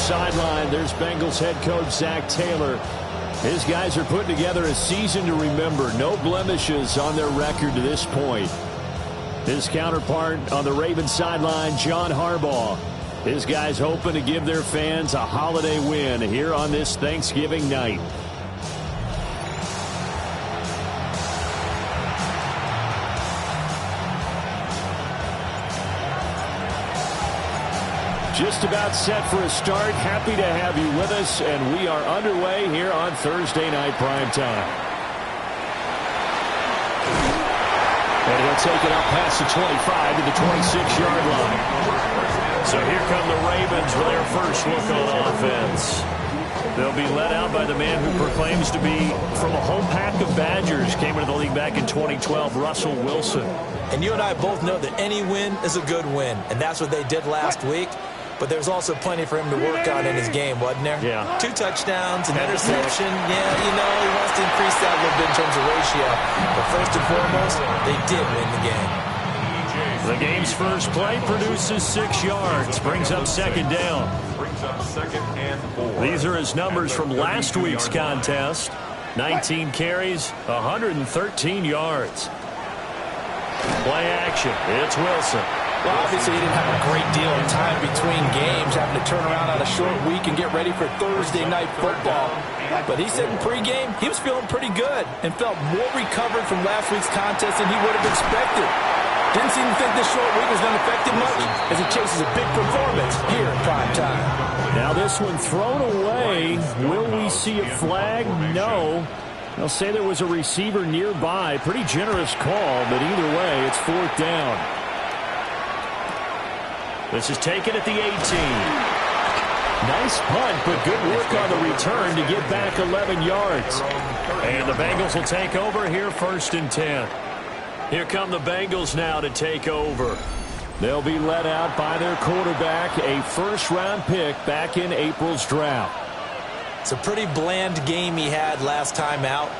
sideline, there's Bengals head coach Zach Taylor. His guys are putting together a season to remember. No blemishes on their record to this point. His counterpart on the Ravens sideline, John Harbaugh. His guys hoping to give their fans a holiday win here on this Thanksgiving night. Just about set for a start. Happy to have you with us, and we are underway here on Thursday Night Primetime. And he'll take it up past the 25 to the 26-yard line. So here come the Ravens with their first look on offense. They'll be led out by the man who proclaims to be from a whole pack of Badgers. Came into the league back in 2012, Russell Wilson. And you and I both know that any win is a good win, and that's what they did last week. But there's also plenty for him to work on in his game, wasn't there? Yeah. 2 touchdowns, an interception. Yeah, you know, he wants to increase that a little bit in terms of ratio. But first and foremost, they did win the game. The game's first play produces 6 yards. Brings up second down. These are his numbers from last week's contest. 19 carries, 113 yards. Play action. It's Wilson. Well, obviously he didn't have a great deal of time between games, having to turn around on a short week and get ready for Thursday night football. But he said in pregame he was feeling pretty good and felt more recovered from last week's contest than he would have expected. Didn't seem to think this short week was going to affect him much as he chases a big performance here in prime time. Now this one thrown away. Will we see a flag? No. They'll say there was a receiver nearby. Pretty generous call, but either way, it's 4th down. This is taken at the 18. Nice punt, but good work on the return to get back 11 yards. And the Bengals will take over here 1st and 10. Here come the Bengals now to take over. They'll be led out by their quarterback, a first-round pick back in April's draft. It's a pretty bland game he had last time out.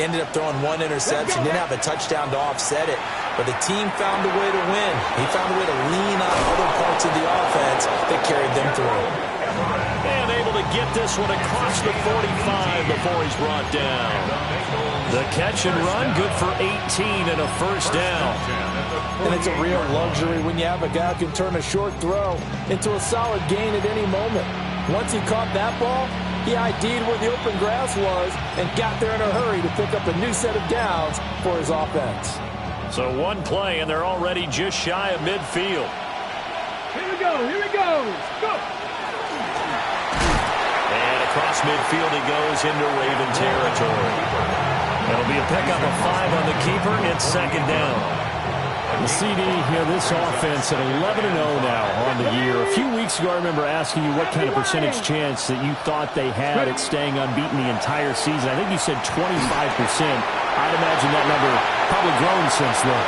Ended up throwing 1 interception. Didn't have a touchdown to offset it. But the team found a way to win. He found a way to lean on other parts of the offense that carried them through. And able to get this one across the 45 before he's brought down. The catch and run, good for 18 and a first down. And it's a real luxury when you have a guy who can turn a short throw into a solid gain at any moment. Once he caught that ball, he ID'd where the open grass was and got there in a hurry to pick up a new set of downs for his offense. So one play, and they're already just shy of midfield. Here we go, here we go, go! And across midfield he goes into Raven territory. It'll be a pickup of 5 on the keeper. It's 2nd down. The CD here, this offense at 11-0 now on the year. A few weeks ago, I remember asking you what kind of percentage chance that you thought they had at staying unbeaten the entire season. I think you said 25%. I'd imagine that number probably grown since then.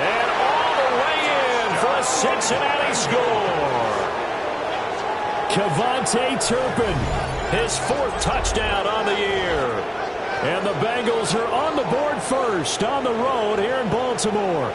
And all the way in for a Cincinnati score. Kevontae Turpin, his 4th touchdown on the year. And the Bengals are on the board first on the road here in Baltimore.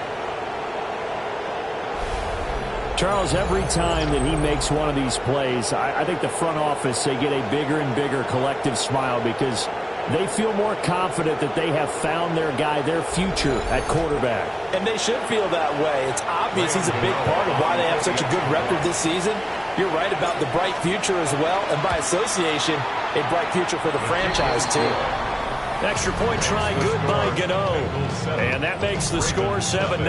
Charles, every time that he makes one of these plays, I think the front office, they get a bigger and bigger collective smile because they feel more confident that they have found their guy, their future at quarterback. And they should feel that way. It's obvious he's a big part of why they have such a good record this season. You're right about the bright future as well, and by association, a bright future for the franchise too. Extra point try good by Gano. And that makes the score 7-0.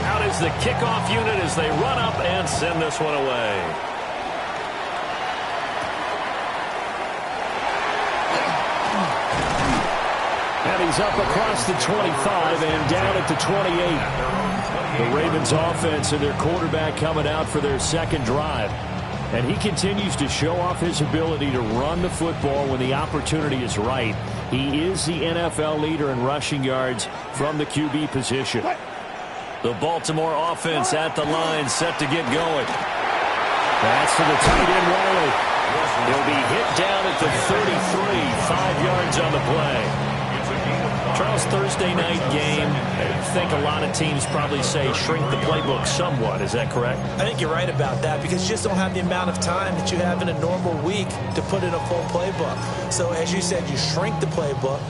Out is the kickoff unit as they run up and send this one away. And he's up across the 25 and down at the 28. The Ravens offense and their quarterback coming out for their 2nd drive. And he continues to show off his ability to run the football when the opportunity is right. He is the NFL leader in rushing yards from the QB position. The Baltimore offense at the line, set to get going. That's to the tight end, Riley. He'll be hit down at the 33, 5 yards on the play. Charles, Thursday night game, I think a lot of teams probably say shrink the playbook somewhat. Is that correct? I think you're right about that because you just don't have the amount of time that you have in a normal week to put in a full playbook. So as you said, you shrink the playbook,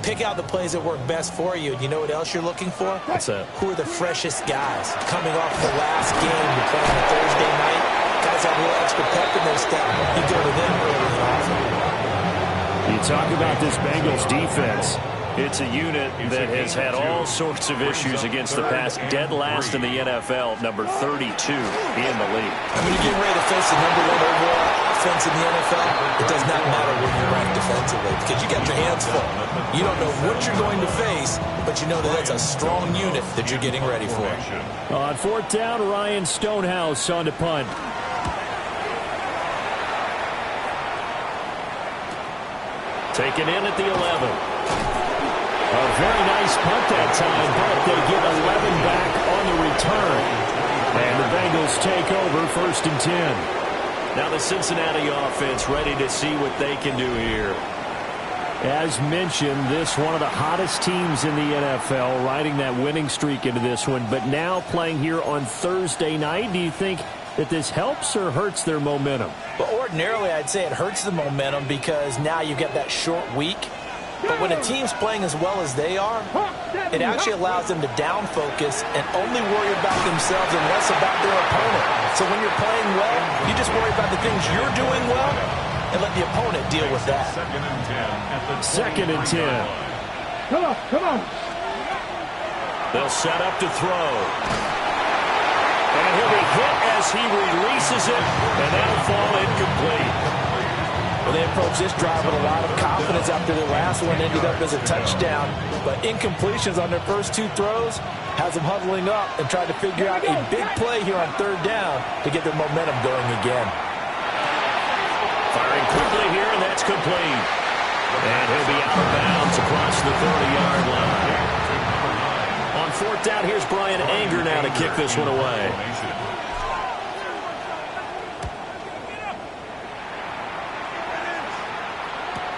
pick out the plays that work best for you. And you know what else you're looking for? What's that? Who are the freshest guys coming off the last game to play on a Thursday night? Guys have a little extra pep in their step. You go to them early and often. You talk about this Bengals defense. It's a unit that has had all sorts of issues against the pass. Dead last in the NFL, number 32 in the league. When you're getting ready to face the #1 overall offense in the NFL, it does not matter when you're ranked defensively because you got your hands full. You don't know what you're going to face, but you know that that's a strong unit that you're getting ready for. On 4th down, Ryan Stonehouse on the punt. Taken in at the 11. A very nice punt that time, but they get 11 back on the return. And the Bengals take over 1st and 10. Now the Cincinnati offense ready to see what they can do here. As mentioned, this one of the hottest teams in the NFL, riding that winning streak into this one, but now playing here on Thursday night. Do you think that this helps or hurts their momentum? Well, ordinarily, I'd say it hurts the momentum because now you get that short week. But when a team's playing as well as they are, it actually allows them to down focus and only worry about themselves and less about their opponent. So when you're playing well, you just worry about the things you're doing well and let the opponent deal with that. 2nd and 10. Come on, come on. They'll set up to throw. And he'll be hit as he releases it, and that'll fall incomplete. Well, they approached this drive with a lot of confidence after their last one ended up as a touchdown. But incompletions on their first 2 throws has them huddling up and trying to figure out a big play here on 3rd down to get their momentum going again. Firing quickly here, and that's complete. And he'll be out of bounds across the 30-yard line. On 4th down, here's Brian Anger now to kick this one away.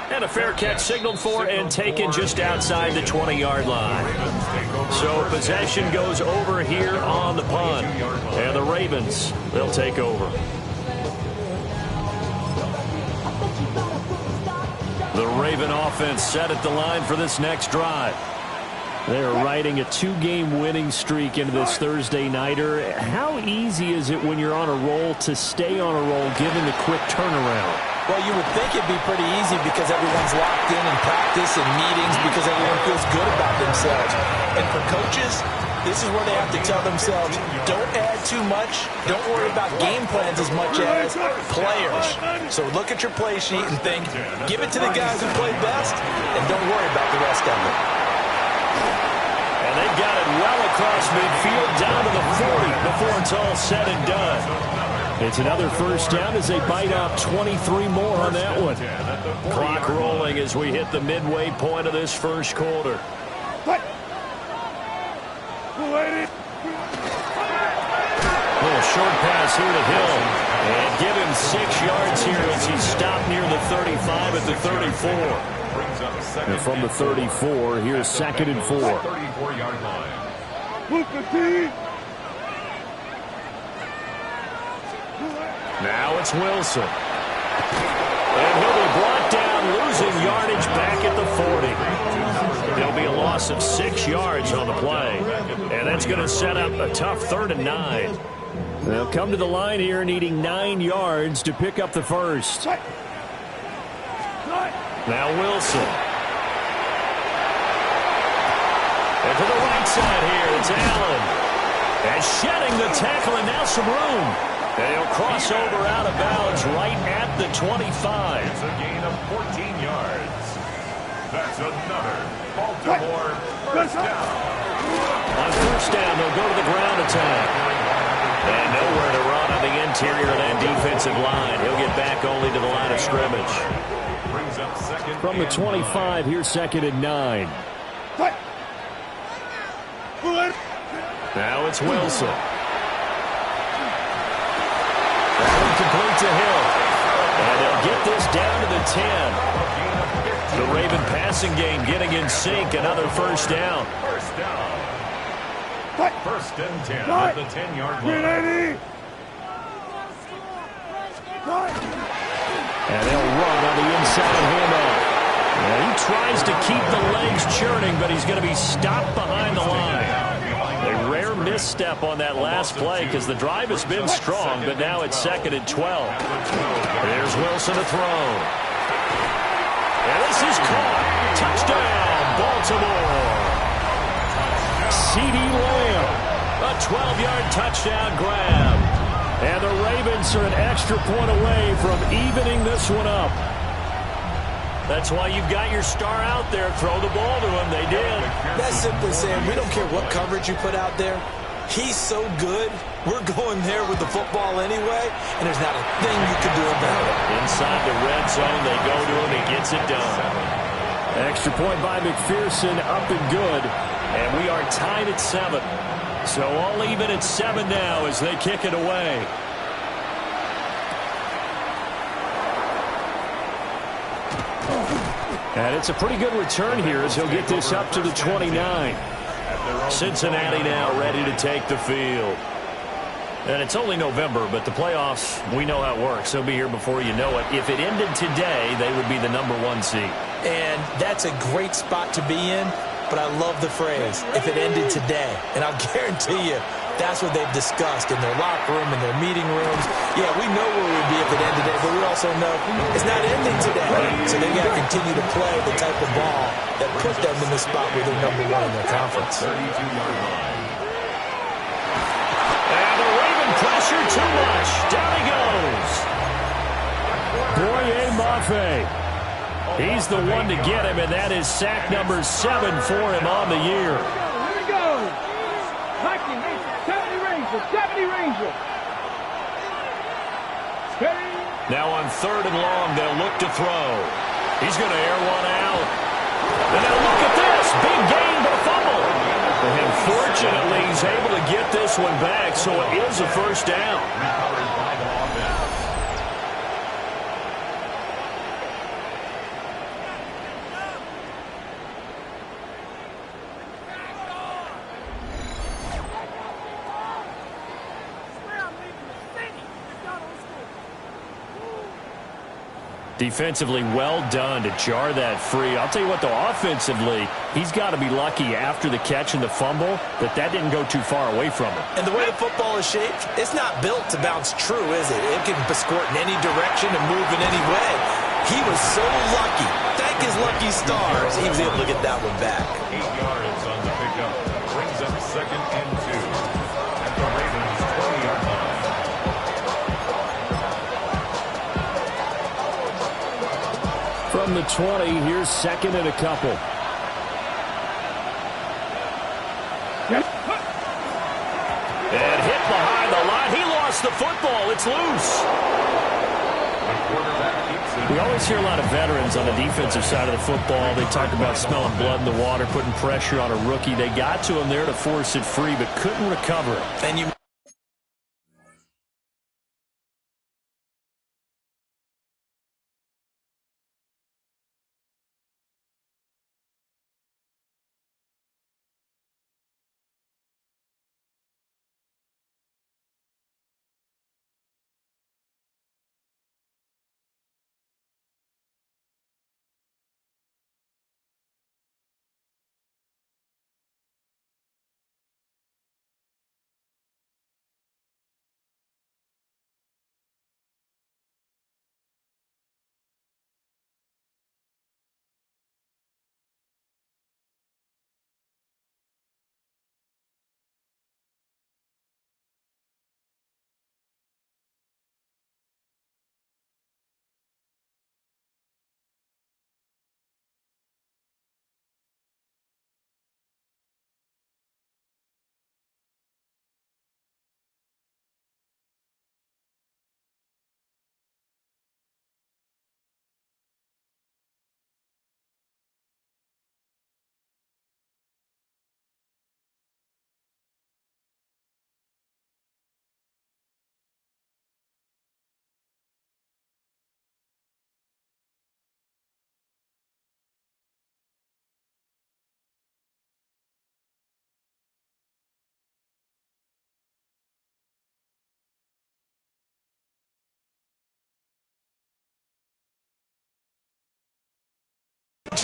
And a fair catch signaled for and taken just outside the 20-yard line. So possession goes over here on the punt. And the Ravens, they'll take over. The Raven offense set at the line for this next drive. They're riding a 2-game winning streak into this Thursday nighter. How easy is it when you're on a roll to stay on a roll given the quick turnaround? Well, you would think it'd be pretty easy because everyone's locked in practice and meetings because everyone feels good about themselves. And for coaches, this is where they have to tell themselves, don't add too much. Don't worry about game plans as much as players. So look at your play sheet and think, give it to the guys who play best and don't worry about the rest of it. And they've got it well across midfield down to the 40 before it's all said and done. It's another 1st down as they bite off 23 more on that one. Clock rolling as we hit the midway point of this 1st quarter. Little short pass here to Hill. And give him 6 yards here as he stopped near the 35 at the 34. And from the 34, here's 2nd and 4. 34-yard line. Now it's Wilson. And he'll be brought down, losing yardage back at the 40. There'll be a loss of 6 yards on the play. And that's going to set up a tough 3rd and 9. They'll come to the line here needing 9 yards to pick up the 1st. Now Wilson. And to the right side here, it's Allen. And shedding the tackle, and now some room. And he'll cross over out of bounds right at the 25. It's a gain of 14 yards. That's another Baltimore 1st down. On 1st down, they'll go to the ground attack. And nowhere to run on the interior of that defensive line. He'll get back only to the line of scrimmage. Brings up 2nd From the 25, here's 2nd and 9. Now it's Wilson. Complete to Hill. And they'll get this down to the 10. The Raven passing game getting in sync. Another first down. First down. First and 10 at the 10-yard line. And they'll run on the inside handoff. And he tries to keep the legs churning, but he's going to be stopped behind the line. A rare misstep on that last play because the drive has been strong, but now it's 2nd and 12. There's Wilson to throw. And this is caught. Touchdown, Baltimore. CeeDee Lamb, a 12-yard touchdown grab. And the Ravens are an extra point away from evening this one up. That's why you've got your star out there. Throw the ball to him. They did. That's simply saying we don't care what coverage you put out there. He's so good, we're going there with the football anyway, and there's not a thing you can do about it. Inside the red zone, they go to him. He gets it done. Extra point by McPherson, up and good. And we are tied at 7. So all even at 7 now as they kick it away. And it's a pretty good return here as he'll get this up to the 29. Cincinnati now ready to take the field. And it's only November, but the playoffs, we know how it works. They'll be here before you know it. If it ended today, they would be the #1 seed. And that's a great spot to be in, but I love the phrase, if it ended today. And I'll guarantee you, that's what they've discussed in their locker room, in their meeting rooms. Yeah, we know where we'd be if it ended today, but we also know it's not ending today. So they've got to continue to play the type of ball that put them in the spot where they're #1 in their conference. 32-yard line. And the Raven pressure too much. Down he goes. Boye Mafe. He's the one to get him, and that is sack number 7 for him on the year. Here we go. 70 Ranger, 70 Ranger. Steady. Now on 3rd and long, they'll look to throw. He's going to air one out. And now look at this. Big gain, but a fumble. And fortunately, he's able to get this one back, so it is a first down. Recovered by the offense. Defensively, well done to jar that free. I'll tell you what, though, offensively, he's got to be lucky after the catch and the fumble that didn't go too far away from him. And the way the football is shaped, it's not built to bounce true, is it? It can squirt in any direction and move in any way. He was so lucky. Thank his lucky stars, he was able to get that one back. 8 yards on the pickup. Brings up 2nd and 2 at the Ravens' 20-yard line. From the 20, here's 2nd and a couple. And hit behind the line. He lost the football. It's loose. We always hear a lot of veterans on the defensive side of the football. They talk about smelling blood in the water, putting pressure on a rookie. They got to him there to force it free, but couldn't recover. And you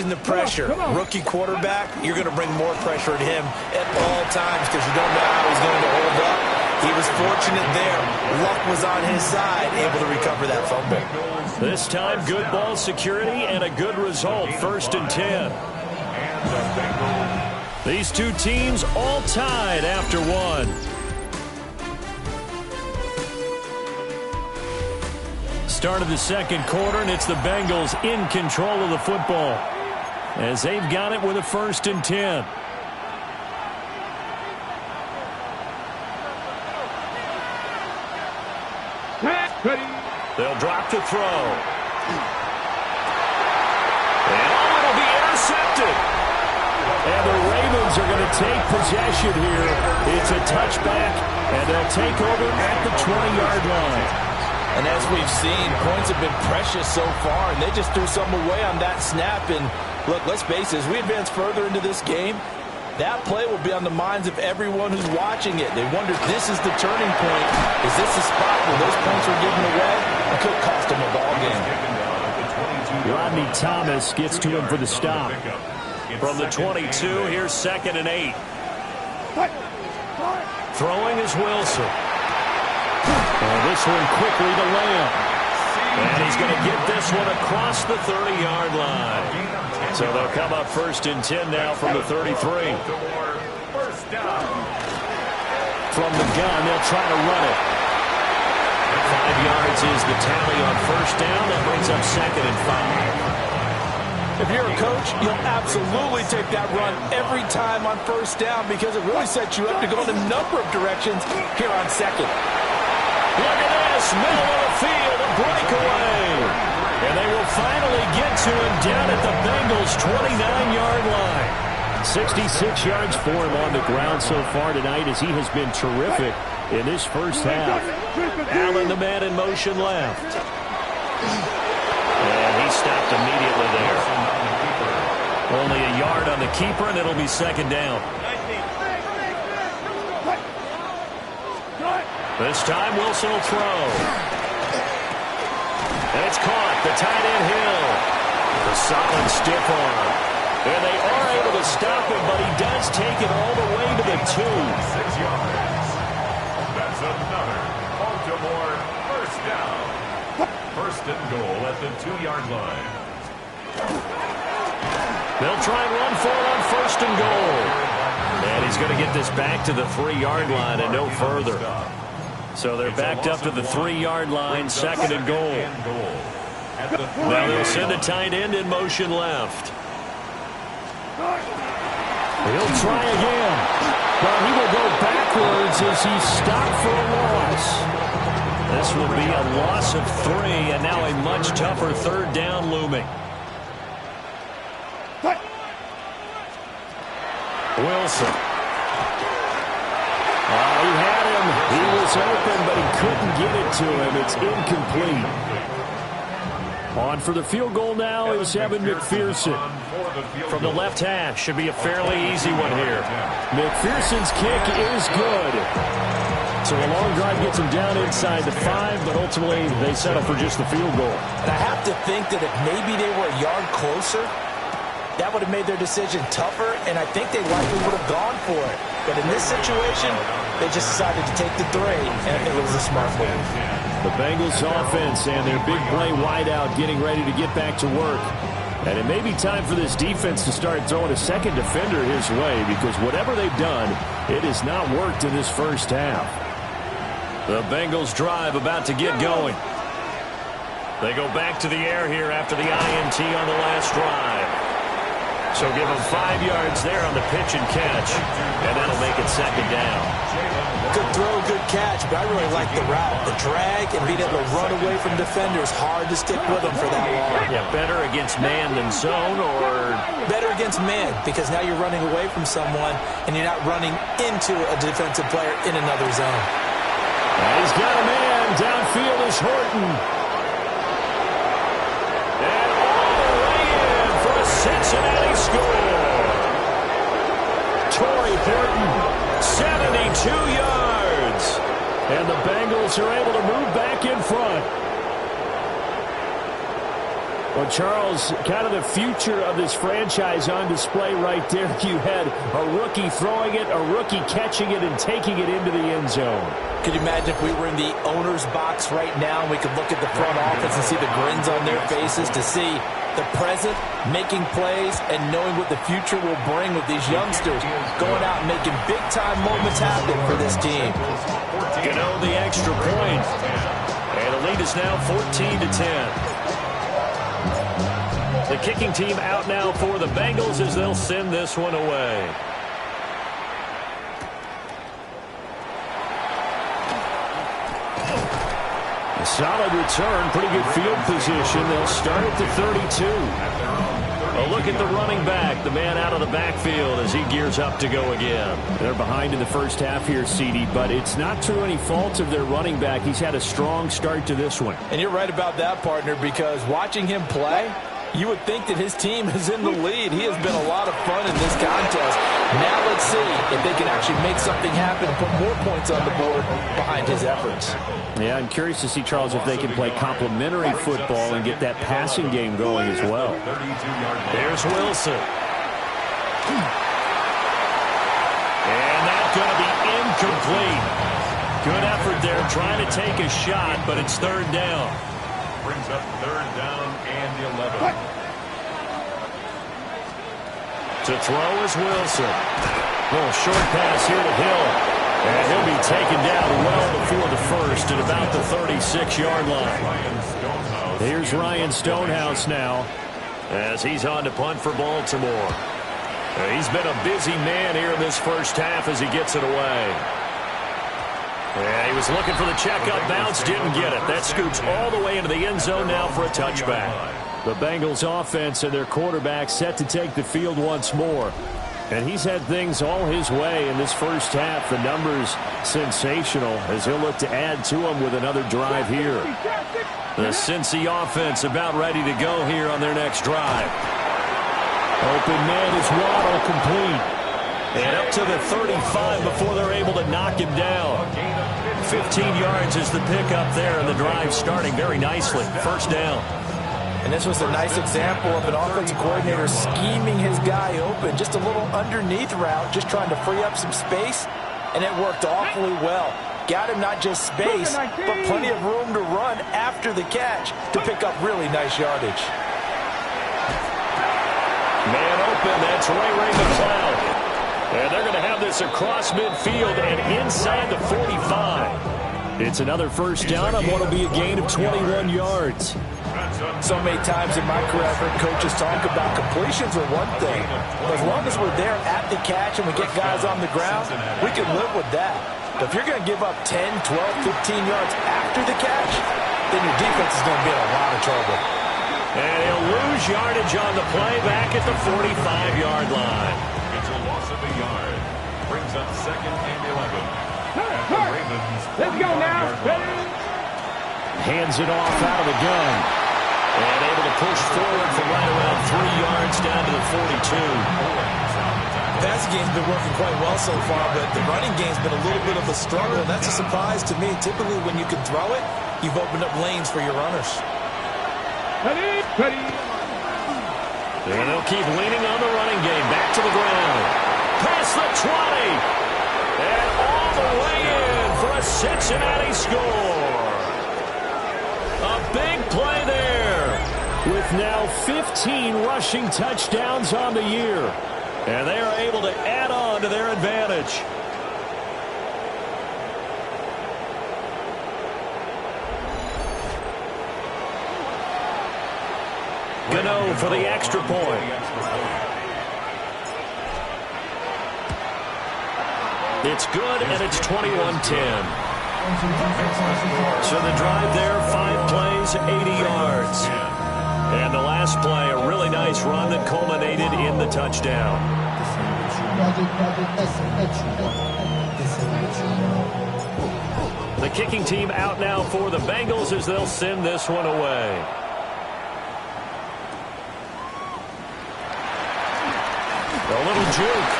watching the pressure. Rookie quarterback, you're going to bring more pressure at him at all times because you don't know how he's going to hold up. He was fortunate there. Luck was on his side, able to recover that fumble. This time, good ball security and a good result. 1st and 10. These two teams all tied after one. Start of the second quarter, and it's the Bengals in control of the football as they've got it with a 1st and 10. They'll drop to throw. And it'll be intercepted. And the Ravens are going to take possession here. It's a touchback, and they'll take over at the 20-yard line. And as we've seen, points have been precious so far, and they just threw some away on that snap. And look, let's face it, as we advance further into this game, that play will be on the minds of everyone who's watching it. They wonder if this is the turning point. Is this the spot where those points are given away? It could cost them a ball game. Rodney Thomas gets to him for the stop. From the 22, here's 2nd and 8. Throwing is Wilson. And this one quickly to Lamb. And he's going to get this one across the 30-yard line. So they'll come up 1st and 10 now from the 33. From the gun, they'll try to run it. 5 yards is the tally on 1st down. That brings up 2nd and 5. If you're a coach, you'll absolutely take that run every time on 1st down because it really sets you up to go in a number of directions here on 2nd. Look at this, middle of the field, a breakaway. And they will finally get to him down at the Bengals' 29-yard line. 66 yards for him on the ground so far tonight as he has been terrific in this first half. Allen, the man in motion left. And he stopped immediately there. Only a yard on the keeper, and it'll be 2nd down. This time, Wilson will throw. And it's caught. The tight end Hill. The solid stiff arm. And they are able to stop him, but he does take it all the way to the 2. 6 yards. That's another Baltimore 1st down. 1st and goal at the 2-yard line. They'll try and run for it on 1st and goal. And he's going to get this back to the 3-yard line and no further. So they're backed up to the 3-yard line, 2nd and goal. Now they'll send the tight end in motion left. He'll try again. But he will go backwards as he's stopped for a loss. This will be a loss of 3, and now a much tougher 3rd down looming. Wilson. He had him. He was open, but he couldn't get it to him. It's incomplete. On for the field goal now is Evan McPherson. From the left hash. Should be a fairly easy one here. McPherson's kick is good. So a long drive gets him down inside the 5, but ultimately they settle for just the field goal. And I have to think that if maybe they were a yard closer, that would have made their decision tougher, and I think they likely would have gone for it. But in this situation, they just decided to take the 3, and it was a smart move. The Bengals offense and their big play wideout getting ready to get back to work. And it may be time for this defense to start throwing a second defender his way because whatever they've done, it has not worked in this first half. The Bengals drive about to get going. They go back to the air here after the INT on the last drive. So give them 5 yards there on the pitch and catch, and that'll make it 2nd down. Good throw, good catch, but I really like the route. The drag and being able to run away from defenders, hard to stick with them for that long. Yeah, better against man than zone, or? Better against man, because now you're running away from someone, and you're not running into a defensive player in another zone. And he's got a man. Downfield is Horton. And all the way in for a Cincinnati score. Torrey Horton, 72 yards. And the Bengals are able to move back in front. Well, Charles, kind of the future of this franchise on display right there. You had a rookie throwing it, a rookie catching it, and taking it into the end zone. Could you imagine if we were in the owner's box right now and we could look at the front office and see the grins on their faces, to see the present making plays and knowing what the future will bring with these youngsters going out and making big-time moments happen for this team. You know, the extra point. And the lead is now 14-10. The kicking team out now for the Bengals as they'll send this one away. A solid return, pretty good field position. They'll start at the 32. A look at the running back, the man out of the backfield as he gears up to go again. They're behind in the first half here, CD, but it's not through any fault of their running back. He's had a strong start to this one. And you're right about that, partner, because watching him play, you would think that his team is in the lead. He has been a lot of fun in this contest. Now let's see if they can actually make something happen and put more points on the board behind his efforts. Yeah, I'm curious to see, Charles, if they can play complementary football and get that passing game going as well. There's Wilson. And that's going to be incomplete. Good effort there trying to take a shot, but it's third down. Brings up third down and 11. To throw is Wilson. Little short pass here to Hill. And he'll be taken down well before the first at about the 36-yard line. Here's Ryan Stonehouse now as he's on to punt for Baltimore. He's been a busy man here in this first half as he gets it away. Yeah, he was looking for the checkup bounce, didn't get it. That scoots all the way into the end zone now for a touchback. The Bengals offense and their quarterback set to take the field once more. And he's had things all his way in this first half. The numbers sensational as he'll look to add to them with another drive here. The Cincy offense about ready to go here on their next drive. Open man is Waddle, complete. And up to the 35 before they're able to knock him down. 15 yards is the pickup there, and the drive starting very nicely. First down. And this was a nice example of an offensive coordinator scheming his guy open. Just a little underneath route, just trying to free up some space. And it worked awfully well. Got him not just space, but plenty of room to run after the catch to pick up really nice yardage. Man open, that's Ray McCloud. And they're going to have this across midfield and inside the 45. It's another first down on what will be a gain of 21 yards. So many times in my career, I've heard coaches talk about completions are one thing. But as long as we're there at the catch and we get guys on the ground, we can live with that. But if you're going to give up 10, 12, 15 yards after the catch, then your defense is going to be in a lot of trouble. And he'll lose yardage on the play back at the 45-yard line. It's a loss of a yard. Brings up second and 11. At the Ravens' Let's go now. Hands it off out of the gun. And able to push forward from right around 3 yards down to the 42. The passing game's been working quite well so far, but the running game's been a little bit of a struggle, and that's a surprise to me. Typically, when you can throw it, you've opened up lanes for your runners. Ready. And they'll keep leaning on the running game. Back to the ground. Past the 20. And all the way in for a Cincinnati score. A big play there. With now 15 rushing touchdowns on the year. And they are able to add on to their advantage. Gano for the extra point. It's good, and it's 21-10. So the drive there, 5 plays, 80 yards. And the last play, a really nice run that culminated in the touchdown. The kicking team out now for the Bengals as they'll send this one away. A little juke.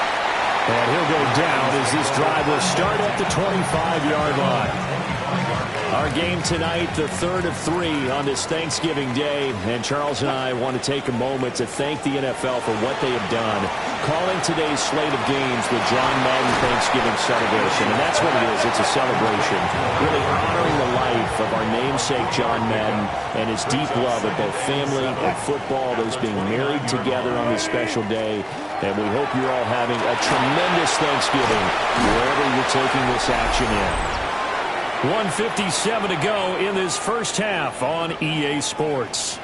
And he'll go down as this drive will start at the 25-yard line. Our game tonight, the third of 3 on this Thanksgiving Day. And Charles and I want to take a moment to thank the NFL for what they have done, calling today's slate of games the John Madden Thanksgiving celebration. And that's what it is. It's a celebration, really honoring the life of our namesake John Madden and his deep love of both family and football, those being married together on this special day. And we hope you're all having a tremendous Thanksgiving wherever you're taking this action in. 1:57 to go in this first half on EA Sports.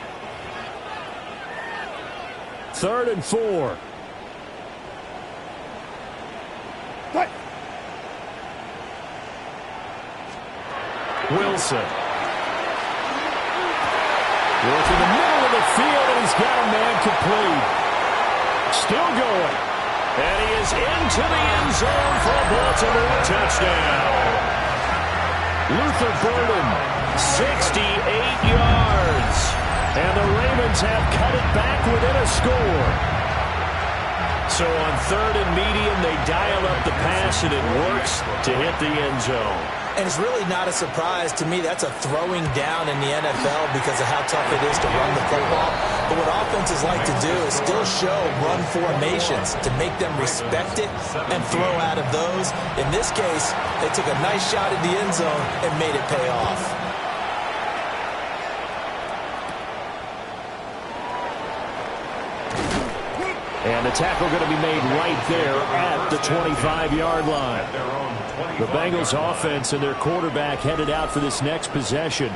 3rd and 4. Wilson. Working the middle of the field, and he's got a man complete. Still going. And he is into the end zone for a Baltimore touchdown. Luther Burden, 68 yards. And the Ravens have cut it back within a score. So on 3rd and medium, they dial up the pass, and it works to hit the end zone. And it's really not a surprise to me. That's a throwing down in the NFL because of how tough it is to run the football. But what offenses like to do is still show run formations to make them respect it and throw out of those. In this case, they took a nice shot at the end zone and made it pay off. And the tackle going to be made right there at the 25-yard line. The Bengals offense and their quarterback headed out for this next possession.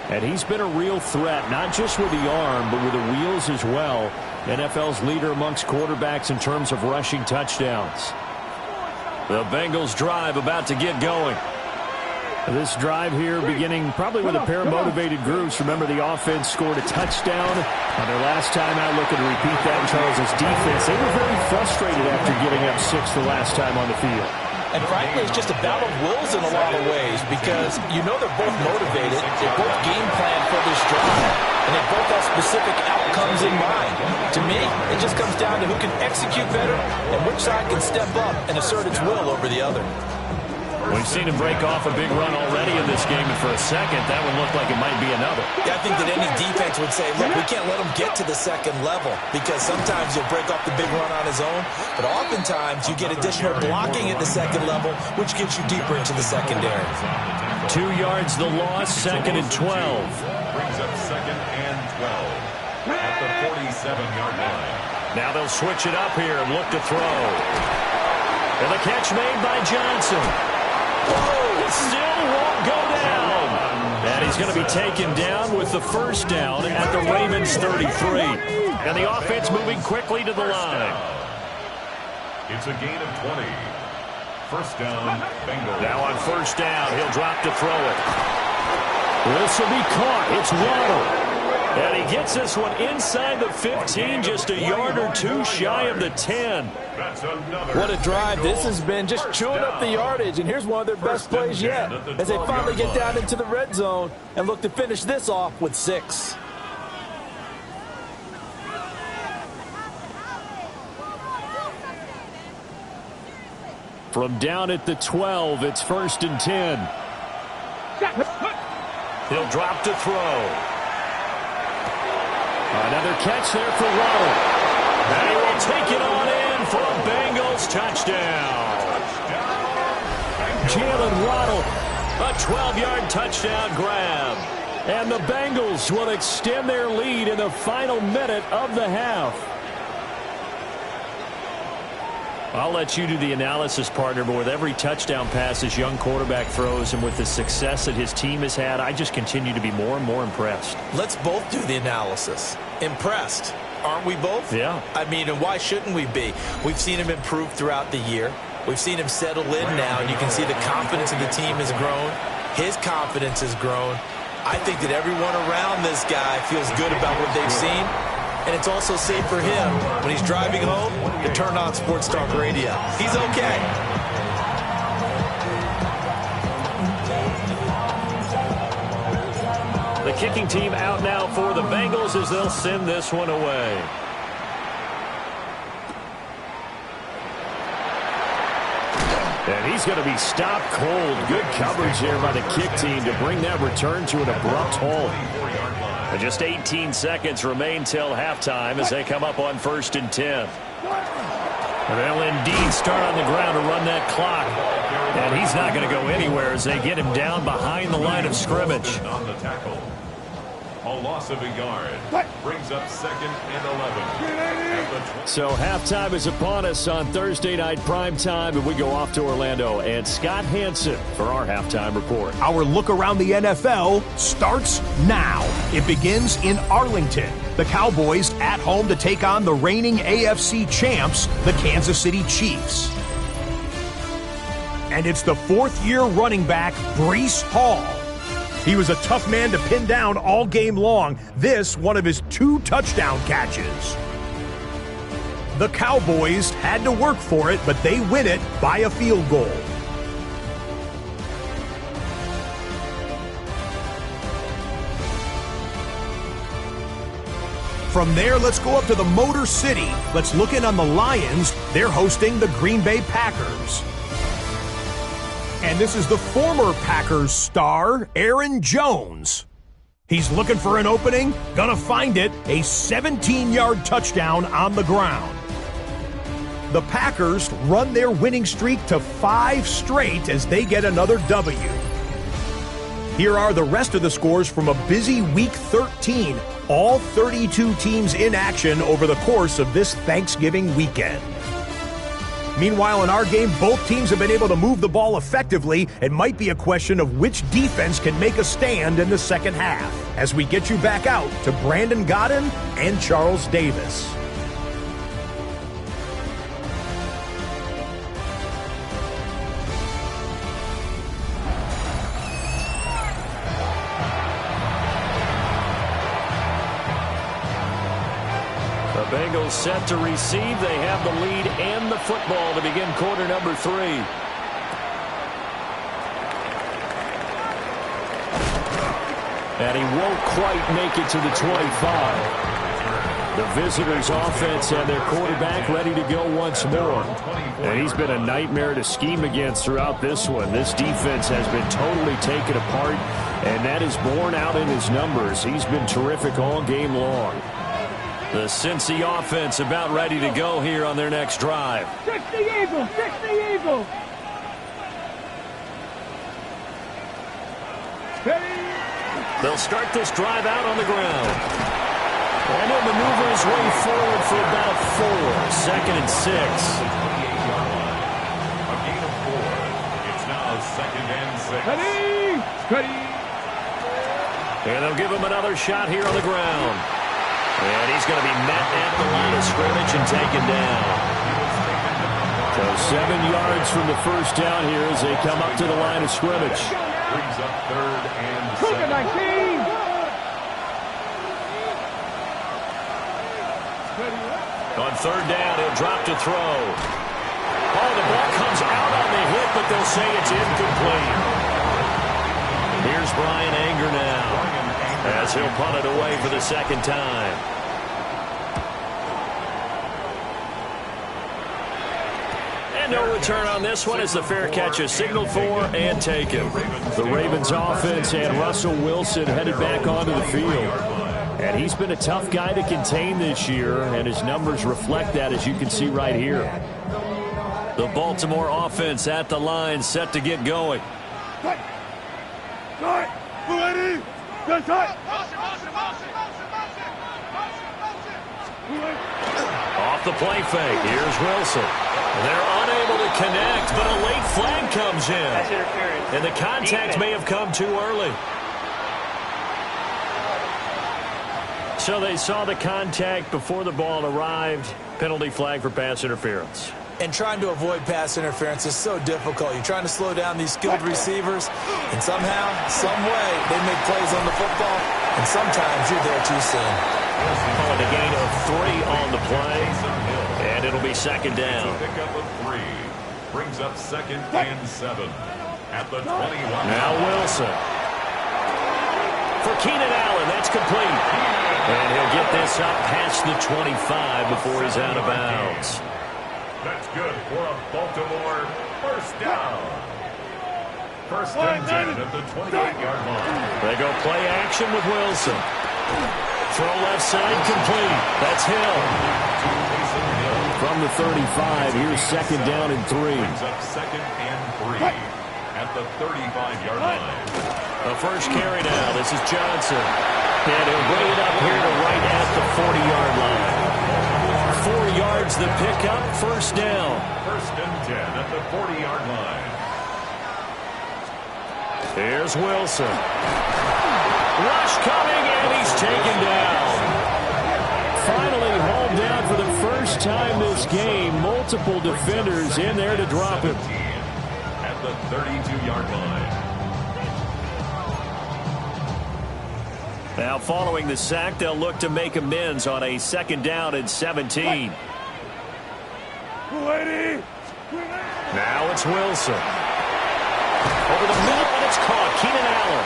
And he's been a real threat, not just with the arm, but with the wheels as well. NFL's leader amongst quarterbacks in terms of rushing touchdowns. The Bengals drive about to get going. This drive here beginning probably with a pair of motivated groups. Remember, the offense scored a touchdown on their last time out. Looking to repeat that in Charles's defense. They were very frustrated after giving up 6 the last time on the field. And frankly, it's just a battle of wills in a lot of ways because you know they're both motivated. They both game plan for this drive. And they both have specific outcomes in mind. To me, it just comes down to who can execute better and which side can step up and assert its will over the other. We've seen him break off a big run already in this game, and for a second, that one looked like it might be another. Yeah, I think that any defense would say, look, we can't let him get to the second level because sometimes he'll break off the big run on his own, but oftentimes you get additional blocking at the second level, which gets you deeper into the secondary. 2 yards the loss, 2nd and 12. Brings up 2nd and 12 at the 47-yard line. Now they'll switch it up here and look to throw. And the catch made by Johnson. Oh, still won't go down. And he's going to be taken down with the first down at the Ravens 33. And the offense moving quickly to the line. It's a gain of 20. First down, Bengals. Now on first down, he'll drop to throw it. This will be caught. It's Waddle. And he gets this one inside the 15, just a yard or two shy of the 10. What a drive. This has been just chewing up the yardage, and here's one of their best plays yet as they finally get down into the red zone and look to finish this off with 6. From down at the 12, it's 1st and 10. He'll drop to throw. Another catch there for Waddle. And he will take it on in for a Bengals touchdown. Jalen Waddle, a 12-yard touchdown grab. And the Bengals will extend their lead in the final minute of the half. I'll let you do the analysis, partner, but with every touchdown pass this young quarterback throws and with the success that his team has had, I just continue to be more and more impressed. Let's both do the analysis. Impressed. Aren't we both? Yeah. I mean, and why shouldn't we be? We've seen him improve throughout the year. We've seen him settle in now, and you can see the confidence of the team has grown. His confidence has grown. I think that everyone around this guy feels good about what they've seen. And it's also safe for him when he's driving home to turn on Sports Talk Radio. He's okay. The kicking team out now for the Bengals as they'll send this one away. And he's going to be stopped cold. Good coverage here by the kick team to bring that return to an abrupt halt. And just 18 seconds remain till halftime as they come up on 1st and 10. And they'll indeed start on the ground to run that clock. And he's not going to go anywhere as they get him down behind the line of scrimmage. On the tackle. A loss of a yard. Brings up 2nd and 11. So halftime is upon us on Thursday night primetime, and we go off to Orlando. And Scott Hansen for our halftime report. Our look around the NFL starts now. It begins in Arlington. The Cowboys at home to take on the reigning AFC champs, the Kansas City Chiefs. And it's the 4th-year running back, Breece Hall. He was a tough man to pin down all game long. This, one of his 2 touchdown catches. The Cowboys had to work for it, but they win it by a field goal. From there, let's go up to the Motor City. Let's look in on the Lions. They're hosting the Green Bay Packers. And this is the former Packers star, Aaron Jones. He's looking for an opening, gonna find it, a 17-yard touchdown on the ground. The Packers run their winning streak to 5 straight as they get another W. Here are the rest of the scores from a busy Week 13. All 32 teams in action over the course of this Thanksgiving weekend. Meanwhile, in our game, both teams have been able to move the ball effectively. It might be a question of which defense can make a stand in the second half. As we get you back out to Brandon Godden and Charles Davis. Bengals set to receive. They have the lead and the football to begin quarter number 3. And he won't quite make it to the 25. The visitors' offense and their quarterback ready to go once more. And he's been a nightmare to scheme against throughout this one. This defense has been totally taken apart, and that is borne out in his numbers. He's been terrific all game long. The Cincy offense about ready to go here on their next drive. 60 Eagles! 60 Eagles! They'll start this drive out on the ground. And he'll maneuver his way forward for about 4. 2nd and 6. A gain of 4. It's now 2nd and 6. Ready! Ready! And they'll give him another shot here on the ground. And he's going to be met at the line of scrimmage and taken down. So 7 yards from the first down here as they come up to the line of scrimmage. Brings up 3rd and 19! 7. On 3rd down, he'll drop to throw. Oh, the ball comes out on the hit, but they'll say it's incomplete. Here's Brian Anger now as he'll punt it away for the 2nd time. And no return on this one as the fair catch is signaled for and taken. The Ravens offense and Russell Wilson headed back onto the field. And he's been a tough guy to contain this year, and his numbers reflect that, as you can see right here. The Baltimore offense at the line, set to get going. Off the play fake, here's Wilson. They're unable to connect, but a late flag comes in. And the contact may have come too early. So they saw the contact before the ball arrived. Penalty flag for pass interference. And trying to avoid pass interference is so difficult. You're trying to slow down these skilled receivers, and somehow, some way, they make plays on the football, and sometimes you're there too soon. Calling a gain of 3 on the play, and it'll be 2nd down. Pickup of 3. Brings up 2nd and 7. At the 21. Now Wilson. For Keenan Allen, that's complete. And he'll get this up past the 25 before he's out of bounds. That's good for a Baltimore first down. First and 10 at the 28-yard line. They go play action with Wilson. Throw left side complete. That's Hill. From the 35, here's second down and 3. Brings up second and 3 at the 35-yard line. The first carry now. This is Johnson. And he'll bring it up here to right at the 40-yard line. 4 yards the pickup, first down. First and 10 at the 40-yard line. Here's Wilson. Rush coming, and he's taken down. Finally hauled down for the first time this game. Multiple defenders in there to drop him. At the 32-yard line. Now following the sack, they'll look to make amends on a second down and 17. Now it's Wilson. Over the middle, and it's caught. Keenan Allen.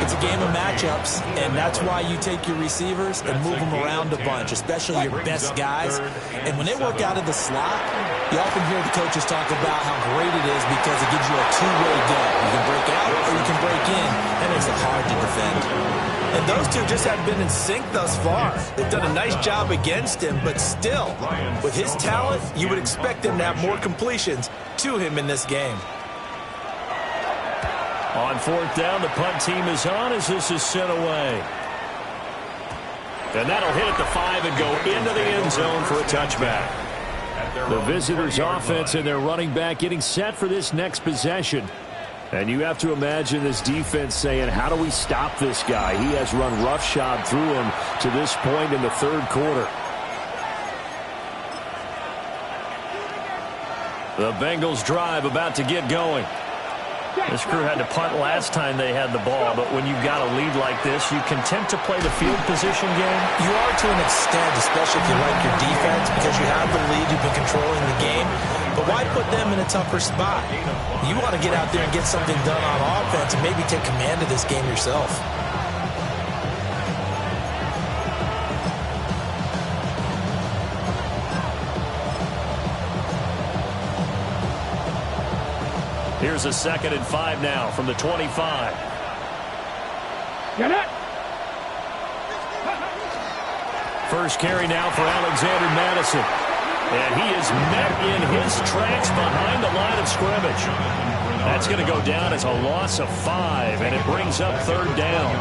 It's a game of matchups, and that's why you take your receivers and move them around a bunch, especially your best guys. And when they work out of the slot, you often hear the coaches talk about how great it is because it gives you a two-way go. You can break out or you can break in. That makes it hard to defend. And those two just haven't been in sync thus far. They've done a nice job against him, but still, with his talent, you would expect him to have more completions to him in this game. On fourth down, the punt team is on as this is sent away. And that'll hit at the 5 and go into the end zone for a touchback. The visitors' offense and their running back getting set for this next possession. And you have to imagine this defense saying, how do we stop this guy? He has run roughshod through him to this point in the third quarter. The Bengals drive about to get going. This crew had to punt last time they had the ball, but when you've got a lead like this, you content to play the field position game? You are to an extent, especially if you like your defense, because you have the lead, you've been controlling the game. But why put them in a tougher spot? You want to get out there and get something done on offense and maybe take command of this game yourself. Here's a second and 5 now from the 25. Get it! First carry now for Alexander Madison. And he is met in his tracks behind the line of scrimmage. That's going to go down as a loss of 5, and it brings up third down.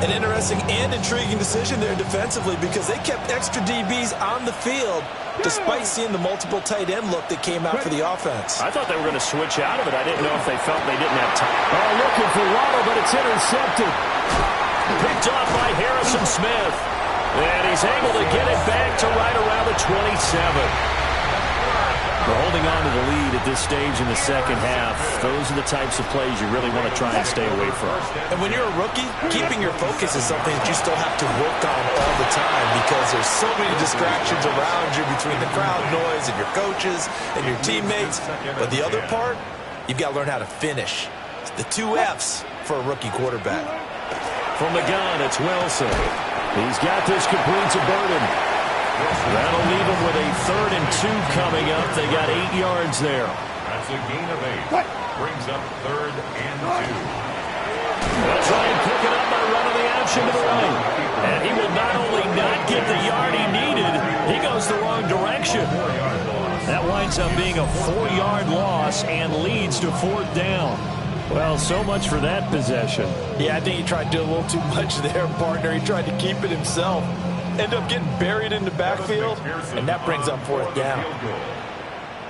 An interesting and intriguing decision there defensively because they kept extra DBs on the field despite seeing the multiple tight end look that came out for the offense. I thought they were going to switch out of it. I didn't know if they felt they didn't have time. Oh, looking for Waddle, but it's intercepted. Picked off by Harrison Smith. And he's able to get it back to right around the 27. We're holding on to the lead at this stage in the second half. Those are the types of plays you really want to try and stay away from. And when you're a rookie, keeping your focus is something that you still have to work on all the time because there's so many distractions around you between the crowd noise and your coaches and your teammates. But the other part, you've got to learn how to finish. It's the 2 F's for a rookie quarterback. From the gun, it's Wilson. He's got this complete to Burden. That'll leave him with a third and 2 coming up. They got 8 yards there. That's a gain of 8. Brings up third and 2. They'll try and pick it up by running the option to the right. And he will not only not get the yard he needed, he goes the wrong direction. That winds up being a 4-yard loss and leads to fourth down. Well, so much for that possession. Yeah, I think he tried to do a little too much there, partner. He tried to keep it himself. End up getting buried in the backfield, and that brings up fourth down.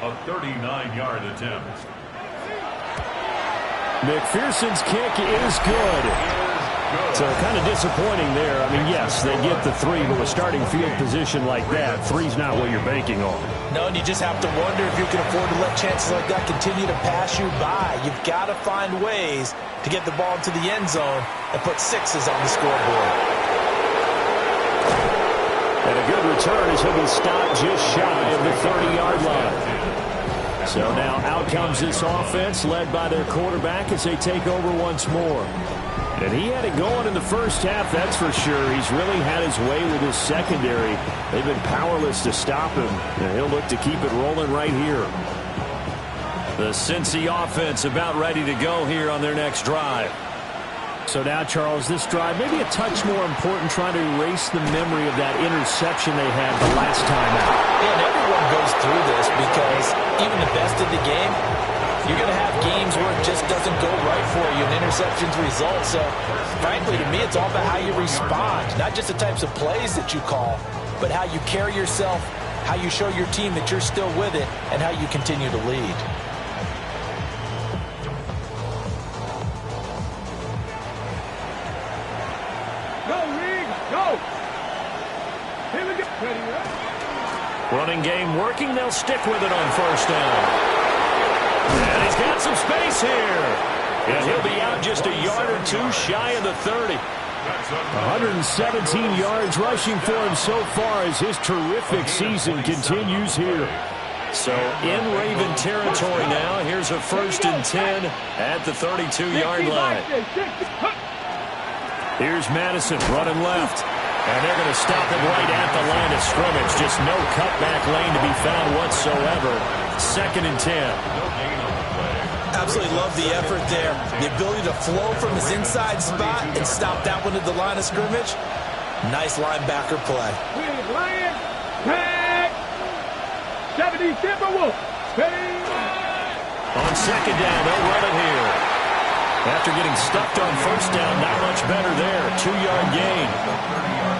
A 39-yard attempt. McPherson's kick is good. So kind of disappointing there. I mean, yes, they get the 3, but with starting field position like that, 3's not what you're banking on. No, and you just have to wonder if you can afford to let chances like that continue to pass you by. You've got to find ways to get the ball into the end zone and put 6s on the scoreboard. And a good return as he'll be stopped just shy of the 30-yard line. So now out comes this offense led by their quarterback as they take over once more. And he had it going in the first half, that's for sure. He's really had his way with his secondary. They've been powerless to stop him, and he'll look to keep it rolling right here. The Cincy offense about ready to go here on their next drive. So now, Charles, this drive may be a touch more important, trying to erase the memory of that interception they had the last time out. And everyone goes through this because even the best of the game, you're going to have games where it just doesn't go right for you, and interceptions result. So, frankly, to me, it's all about how you respond, not just the types of plays that you call, but how you carry yourself, how you show your team that you're still with it, and how you continue to lead. Running game working. They'll stick with it on first down. And he's got some space here. And he'll be out just a yard or two shy of the 30. 117 yards rushing for him so far as his terrific season continues here. So in Raven territory now. Here's a 1st and 10 at the 32-yard line. Here's Madison running left. And they're going to stop him right at the line of scrimmage. Just no cutback lane to be found whatsoever. 2nd and 10. Absolutely love the effort there. The ability to flow from his inside spot and stop that one at the line of scrimmage. Nice linebacker play. Lion, tag, 70 Timberwolf. On 2nd down, they'll run it here. After getting stuffed on 1st down, not much better there. 2-yard gain.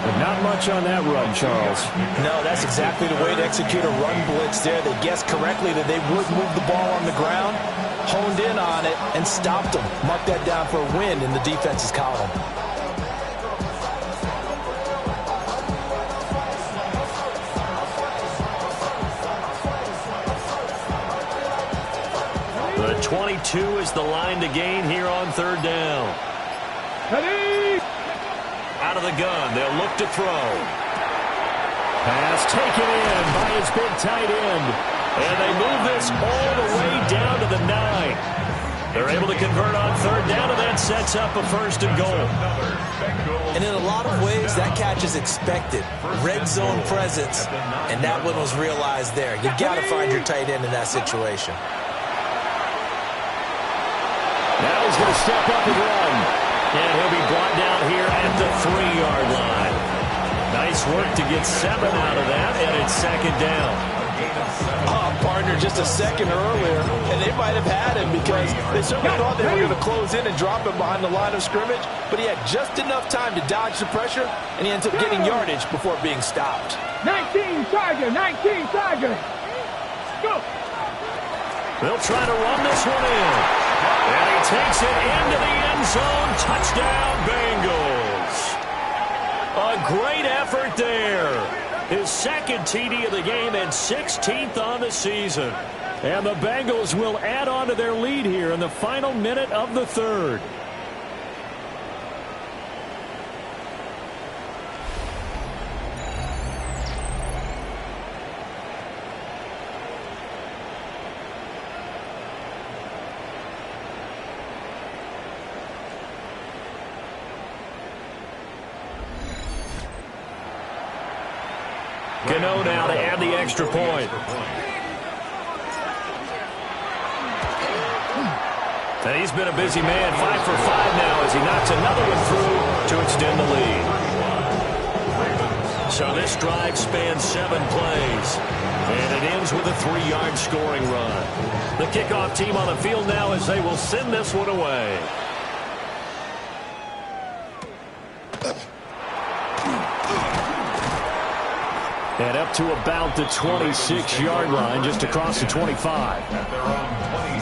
But not much on that run, Charles. No, that's exactly the way to execute a run blitz there. They guessed correctly that they would move the ball on the ground, honed in on it, and stopped them. Mark that down for a win in the defense's column. The 22 is the line to gain here on 3rd down. Out of the gun, they'll look to throw. Pass taken in by his big tight end. And they move this all the way down to the 9. They're able to convert on 3rd down, and that sets up a 1st and goal. And in a lot of ways, that catch is expected. Red zone presence, and that one was realized there. You got to find your tight end in that situation. Now he's going to step up and run. And he'll be brought down here at the 3-yard line. Nice work to get 7 out of that, and it's 2nd down. Partner, just a second earlier, and they might have had him because they certainly thought they were going to close in and drop him behind the line of scrimmage, but he had just enough time to dodge the pressure, and he ends up getting yardage before being stopped. 19 Tiger, 19 Tiger. Go. They'll try to run this one in. And he takes it into the end zone. Touchdown, Bengals. A great effort there. His 2nd TD of the game and 16th on the season. And the Bengals will add on to their lead here in the final minute of the 3rd. Gano now to add the extra point. And he's been a busy man, 5 for 5 now as he knocks another one through to extend the lead. So this drive spans 7 plays. And it ends with a 3-yard scoring run. The kickoff team on the field now as they will send this one away. And up to about the 26-yard line, just across the 25.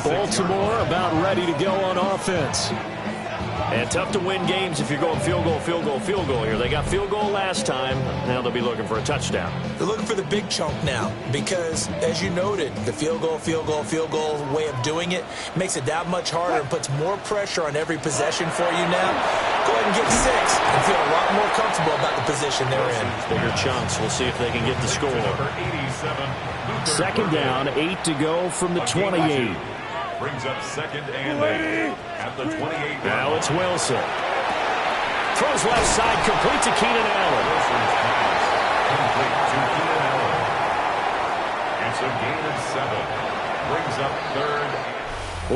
Baltimore about ready to go on offense. And tough to win games if you're going field goal, field goal, field goal here. They got field goal last time. Now they'll be looking for a touchdown. They're looking for the big chunk now because, as you noted, the field goal way of doing it makes it that much harder and puts more pressure on every possession for you now. Go ahead and get 6 and feel a lot more comfortable about the position they're in. Bigger chunks. We'll see if they can get the score. 2nd down, 8 to go from the 28. Brings up 2nd and 8 at the 28. Now it's Wilson. Throws left side, complete to Keenan Allen. Complete to Keenan Allen. It's a gain of 7. Brings up third.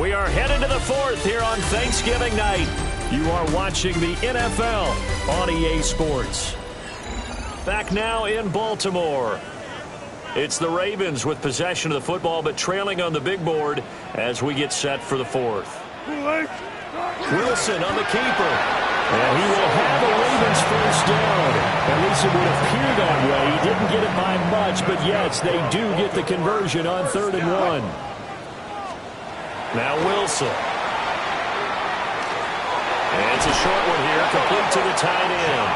We are headed to the fourth here on Thanksgiving night. You are watching the NFL on EA Sports. Back now in Baltimore. It's the Ravens with possession of the football, but trailing on the big board as we get set for the fourth. Wilson on the keeper. And he will have a Ravens first down. At least it would appear that way. He didn't get it by much, but yes, they do get the conversion on 3rd and 1. Now Wilson. And it's a short one here, complete to the tight end.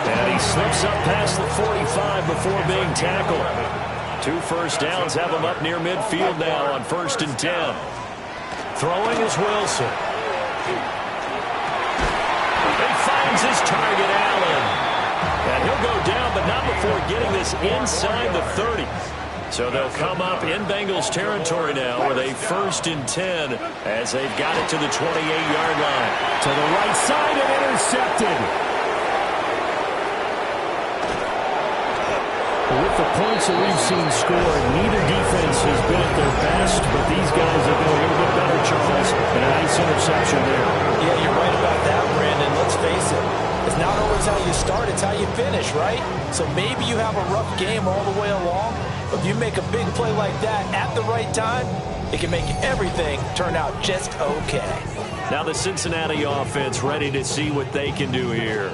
And he slips up past the 45 before being tackled. 2 first downs have him up near midfield now on 1st and 10. Throwing is Wilson. He finds his target, Allen. And he'll go down, but not before getting this inside the 30. So they'll come up in Bengals territory now with a 1st and 10 as they've got it to the 28-yard line. To the right side and intercepted. With the points that we've seen scored, neither defense has been at their best, but these guys have been a little bit better, Charles, and a nice interception there. Yeah, you're right about that, Brandon. Let's face it. It's not always how you start, it's how you finish, right? So maybe you have a rough game all the way along, but if you make a big play like that at the right time, it can make everything turn out just okay. Now the Cincinnati offense ready to see what they can do here.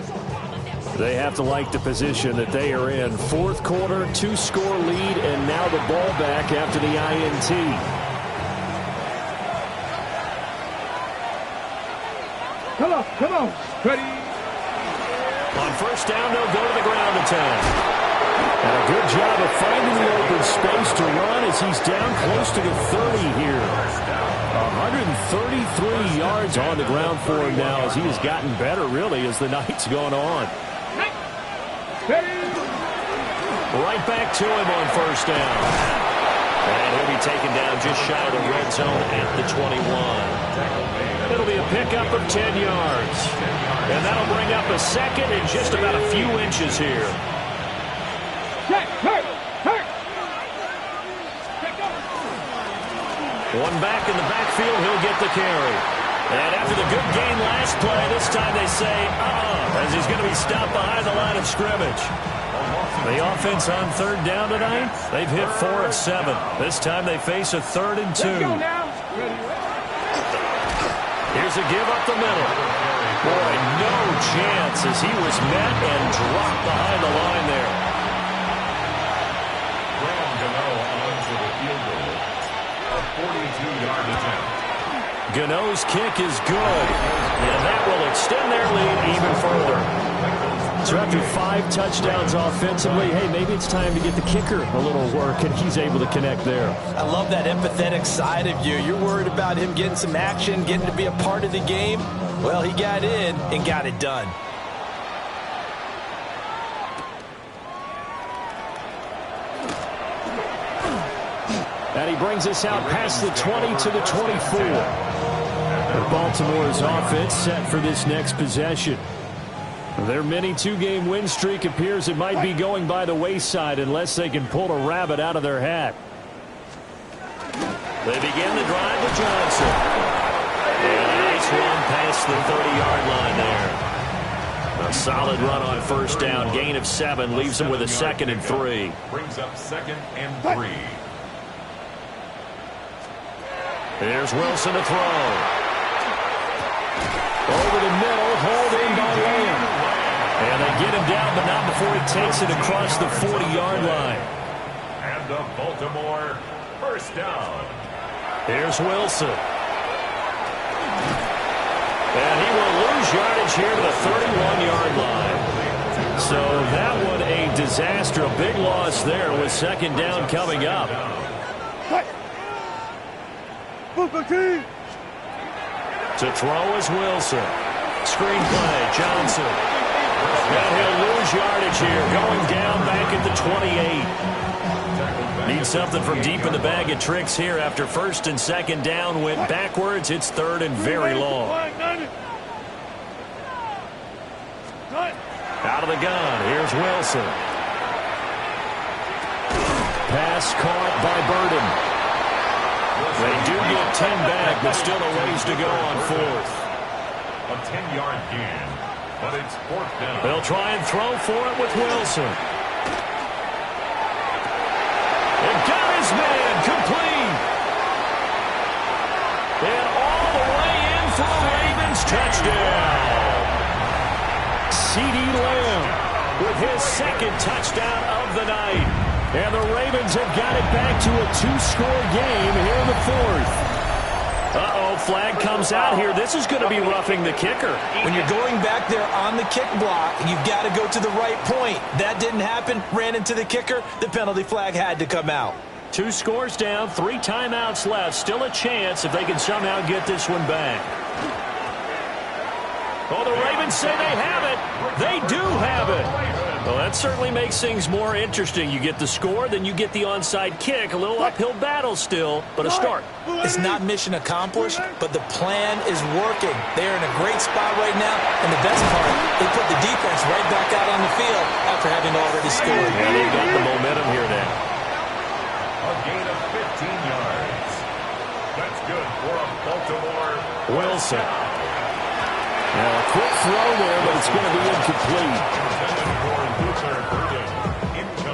They have to like the position that they are in. 4th quarter, 2-score lead, and now the ball back after the INT. Come on. Ready. On 1st down, they'll go to the ground attack. And a good job of finding the open space to run as he's down close to the 30 here. 133 yards on the ground for him now as he has gotten better, really, as the night's gone on. Right back to him on 1st down. And he'll be taken down just shy of the red zone at the 21. It'll be a pickup of 10 yards. And that'll bring up a 2nd and just about a few inches here. One back in the backfield, he'll get the carry. And after the good gain last play, this time they say, as he's going to be stopped behind the line of scrimmage. The offense on 3rd down tonight, they've hit 4 of 7. This time they face a 3rd and 2. Here's a give up the middle. Boy, no chance as he was met and dropped behind the line there. Onto the field goal. A 42-yard attempt. Gano's kick is good, and that will extend their lead even further. So after 5 touchdowns offensively, hey, maybe it's time to get the kicker a little work, and he's able to connect there. I love that empathetic side of you. You're worried about him getting some action, getting to be a part of the game. Well, he got in and got it done. And he brings us out past the 20 to the 24. Baltimore's offense set for this next possession. Their mini 2-game win streak appears it might be going by the wayside unless they can pull a rabbit out of their hat. They begin the drive with Johnson. And a nice run past the 30-yard line there. A solid run on 1st down. Gain of 7 leaves them with a 2nd and 3. Brings up 2nd and 3. Here's Wilson to throw. Over the middle, hauled in by Lamb. And they get him down, but not before he takes it across the 40-yard line. And the Baltimore 1st down. Here's Wilson. And he will lose yardage here to the 31-yard line. So that one a disaster. A big loss there with 2nd down coming up. To throw is Wilson. Screen play, Johnson. And he'll lose yardage here, going down back at the 28. Needs something from deep in the bag of tricks here after 1st and 2nd down went backwards. It's 3rd and very long. Out of the gun, here's Wilson. Pass caught by Burden. They do get 10 back, but still a ways to go on fourth. A 10-yard gain, but it's fourth down. They'll try and throw for it with Wilson. And got his man complete. And all the way in for a Ravens touchdown. C.D. Lamb with his second touchdown of the night. And the Ravens have got it back to a 2-score game here in the fourth. Uh-oh, flag comes out here. This is going to be roughing the kicker. When you're going back there on the kick block, you've got to go to the right point. That didn't happen. Ran into the kicker. The penalty flag had to come out. 2 scores down, 3 timeouts left. Still a chance if they can somehow get this one back. Oh, the Ravens say they have it. They do have it. Well, that certainly makes things more interesting. You get the score, then you get the onside kick. A little uphill battle still, but a start. It's not mission accomplished, but the plan is working. They're in a great spot right now, and the best part, they put the defense right back out on the field after having already scored. Yeah, they've got the momentum here now. A gain of 15 yards. That's good for a Baltimore. Wilson. Now, a quick throw there, but it's going to be incomplete.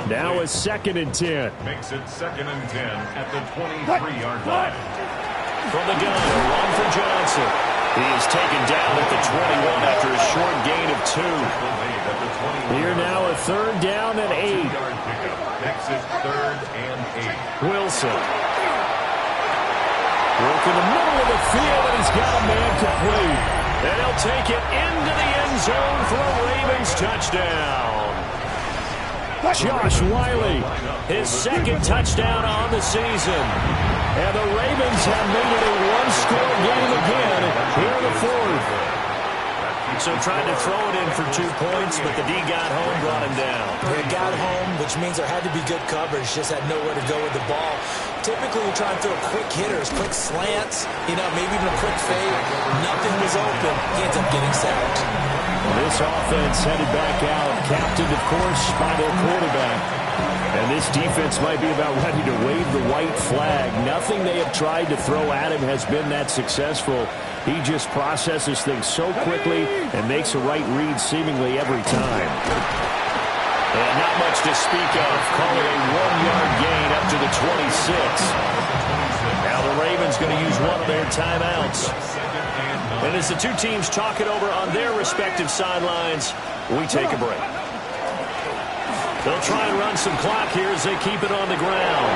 Now it's 2nd and 10. Makes it 2nd and 10 at the 23-yard line. From the gun, a run for Johnson. He is taken down at the 21 after a short gain of 2. Here now a 3rd down and 8. Makes it 3rd and 8. Wilson. Work in the middle of the field, and he's got a man complete. And he'll take it into the end zone for a Ravens touchdown. Josh Wiley, his 2nd touchdown on the season. And the Ravens have made it a 1-score game again here in the fourth. So tried to throw it in for 2 points, but the D got home, brought him down. They got home, which means there had to be good coverage. Just had nowhere to go with the ball. Typically, you try and throw quick hitters, quick slants, maybe even a quick fade. Nothing was open. He ends up getting sacked. This offense headed back out, captained, of course, by their quarterback. And this defense might be about ready to wave the white flag. Nothing they have tried to throw at him has been that successful. He just processes things so quickly and makes a right read seemingly every time. And not much to speak of. Call it a 1-yard gain up to the 26. Now the Ravens going to use one of their timeouts. And as the 2 teams talk it over on their respective sidelines, we take a break. They'll try and run some clock here as they keep it on the ground.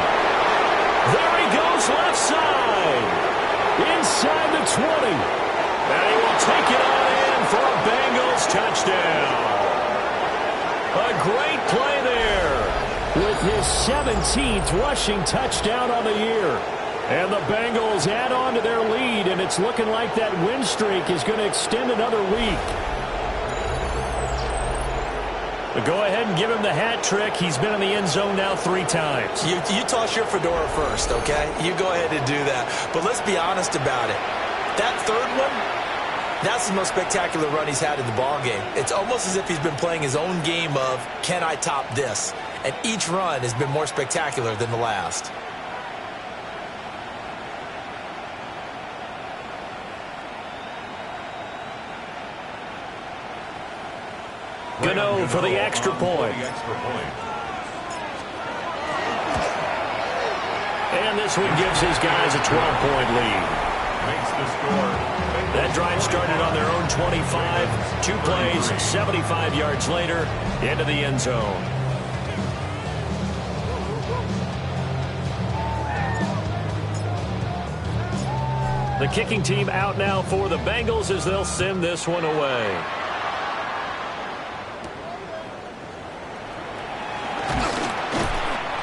There he goes left side. Inside the 20. And he will take it on in for a Bengals touchdown. A great play there with his 17th rushing touchdown on the year. And the Bengals add on to their lead, and it's looking like that win streak is going to extend another week. But go ahead and give him the hat trick. He's been in the end zone now 3 times. You toss your fedora first, okay? You go ahead and do that. But let's be honest about it. That 3rd one, that's the most spectacular run he's had in the ballgame. It's almost as if he's been playing his own game of, can I top this? And each run has been more spectacular than the last. Gano for the extra point. And this one gives his guys a 12-point lead. Makes the score. That drive started on their own 25. 2 plays, 75 yards later, into the end zone. The kicking team out now for the Bengals as they'll send this one away.